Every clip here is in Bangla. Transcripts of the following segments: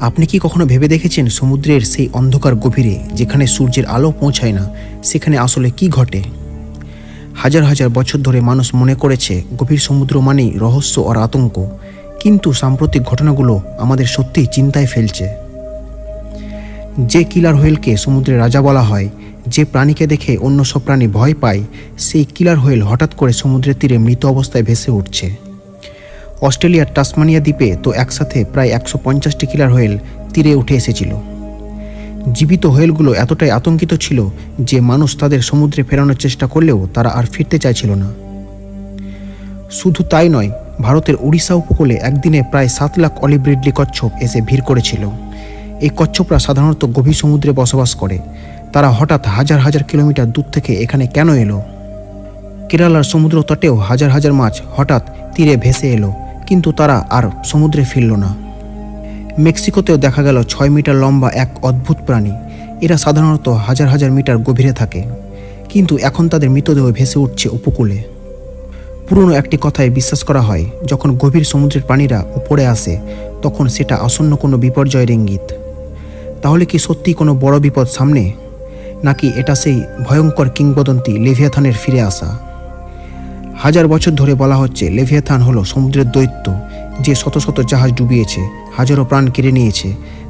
আপনি কি কখনো ভেবে দেখেছেন সমুদ্রের সেই অন্ধকার গভীরে যেখানে সূর্যের আলো পৌঁছায় না, সেখানে আসলে কি ঘটে? হাজার হাজার বছর ধরে মানুষ মনে করেছে গভীর সমুদ্র মানেই রহস্য আর আতঙ্ক, কিন্তু সাম্প্রতিক ঘটনাগুলো আমাদের সত্যিই চিন্তায় ফেলছে। যে কিলার হোয়েলকে সমুদ্রের রাজা বলা হয়, যে প্রাণীকে দেখে অন্য সব প্রাণী ভয় পায়, সেই কিলার হোয়েল হঠাৎ করে সমুদ্রের তীরে মৃত অবস্থায় ভেসে উঠছে। অস্ট্রেলিয়ার টাসমানিয়া দ্বীপে তো একসাথে প্রায় 150টি কিলার হোয়েল তীরে উঠে এসেছিল। জীবিত হোয়েলগুলো এতটাই আতঙ্কিত ছিল যে মানুষ তাদের সমুদ্রে ফেরানোর চেষ্টা করলেও তারা আর ফিরতে চাইছিল না। শুধু তাই নয়, ভারতের উড়িষ্যা উপকূলে একদিনে প্রায় 7 লাখ অলিভ রিডলি কচ্ছপ এসে ভিড় করেছিল। এই কচ্ছপরা সাধারণত গভীর সমুদ্রে বসবাস করে। তারা হঠাৎ হাজার হাজার কিলোমিটার দূর থেকে এখানে কেন এলো? কেরালার সমুদ্র তটেও হাজার হাজার মাছ হঠাৎ তীরে ভেসে এলো, কিন্তু তারা আর সমুদ্রে ফিরল না। মেক্সিকোতেও দেখা গেল 6 মিটার লম্বা এক অদ্ভুত প্রাণী। এরা সাধারণত হাজার হাজার মিটার গভীরে থাকে, কিন্তু এখন তাদের মৃতদেহ ভেসে উঠছে উপকূলে। পুরনো একটি কথায় বিশ্বাস করা হয়, যখন গভীর সমুদ্রের প্রাণীরা উপরে আসে তখন সেটা আসন্ন কোনো বিপর্যয়ের ইঙ্গিত। তাহলে কি সত্যি কোনো বড় বিপদ সামনে, নাকি এটা সেই ভয়ঙ্কর কিংবদন্তি লেভিয়াথানের ফিরে আসা? হাজার বছর ধরে বলা হচ্ছে লেভিয়াথান হলো সমুদ্রের দৈত্য, যে শত শত জাহাজ ডুবিয়েছে, হাজারো প্রাণ কেড়ে নিয়েছে।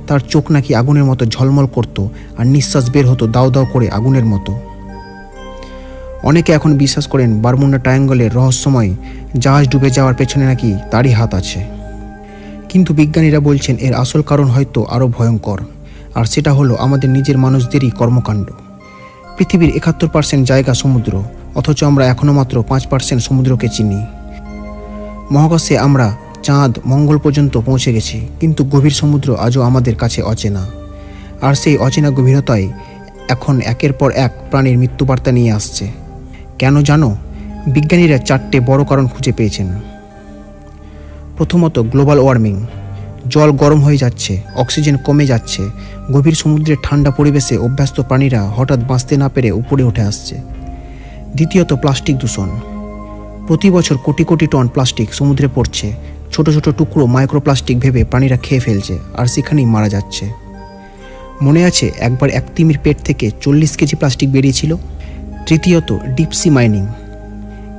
তার চোখ নাকি আগুনের মতো ঝলমল করত, আর নিঃশ্বাস বের হতো দাও দাও করে আগুনের মতো। অনেকে এখন বিশ্বাস করেন বারমুডা ট্রায়াঙ্গলের রহস্যময় জাহাজ ডুবে যাওয়ার পেছনে নাকি তারই হাত আছে। কিন্তু বিজ্ঞানীরা বলছেন এর আসল কারণ হয়তো আরও ভয়ঙ্কর, আর সেটা হলো আমাদের নিজের মানুষদেরই কর্মকাণ্ড। পৃথিবীর 71% জায়গা সমুদ্র, অথচ আমরা এখনও মাত্র 5% সমুদ্রকে চিনি। মহাকাশে আমরা চাঁদ, মঙ্গল পর্যন্ত পৌঁছে গেছি, কিন্তু গভীর সমুদ্র আজও আমাদের কাছে অচেনা। আর সেই অচেনা গভীরতায় এখন একের পর এক প্রাণীর মৃত্যুবার্তা নিয়ে আসছে। কেন জানো? বিজ্ঞানীরা 4টে বড় কারণ খুঁজে পেয়েছেন। প্রথমত, গ্লোবাল ওয়ার্মিং। জল গরম হয়ে যাচ্ছে, অক্সিজেন কমে যাচ্ছে। গভীর সমুদ্রের ঠান্ডা পরিবেশে অভ্যস্ত প্রাণীরা হঠাৎ বাঁচতে না পেরে উপরে উঠে আসছে। দ্বিতীয়ত, প্লাস্টিক দূষণ। প্রতি বছর কোটি কোটি টন প্লাস্টিক সমুদ্রে পড়ছে। ছোট ছোট টুকরো মাইক্রোপ্লাস্টিক ভেবে প্রাণীরা খেয়ে ফেলছে, আর সেখানেই মারা যাচ্ছে। মনে আছে একবার এক তিমির পেট থেকে 40 কেজি প্লাস্টিক বেরিয়েছিল? তৃতীয়ত, ডিপসি মাইনিং।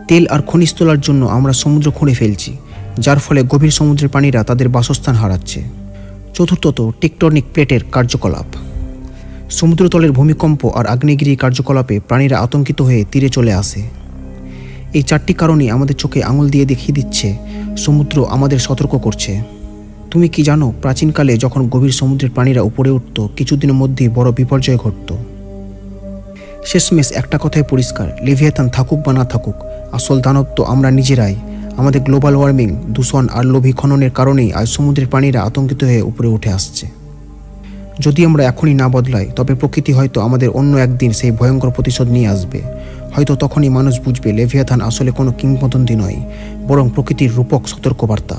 তেল আর খনিজ তোলার জন্য আমরা সমুদ্র খুঁড়ে ফেলছি, যার ফলে গভীর সমুদ্রের প্রাণীরা তাদের বাসস্থান হারাচ্ছে। চতুর্থত, টেকটনিক প্লেটের কার্যকলাপ। সমুদ্রতলের ভূমিকম্প আর আগ্নেয়গিরির কার্যকলাপে প্রাণীরা আতঙ্কিত হয়ে তীরে চলে আসে। এই 4টি কারণই আমাদের চোখে আঙুল দিয়ে দেখিয়ে দিচ্ছে সমুদ্র আমাদের সতর্ক করছে। তুমি কি জানো, প্রাচীনকালে যখন গভীর সমুদ্রের প্রাণীরা উপরে উঠত, কিছুদিনের মধ্যেই বড় বিপর্যয় ঘটত। শেষমেশ একটা কথাই পরিষ্কার, লেভিয়াথান থাকুক বা না থাকুক, আসল দানব তো আমরা নিজেরাই। আমাদের গ্লোবাল ওয়ার্মিং, দূষণ আর লোভী খননের কারণেই আজ সমুদ্রের প্রাণীরা আতঙ্কিত হয়ে উপরে উঠে আসছে। যদি আমরা এখনই না বদলাই, তবে প্রকৃতি হয়তো আমাদের অন্য একদিন সেই ভয়ঙ্কর প্রতিশোধ নিয়ে আসবে। হয়তো তখনই মানুষ বুঝবে লেভিয়াথান আসলে কোনো কিংবদন্তি নয়, বরং প্রকৃতির রূপক সতর্কবার্তা।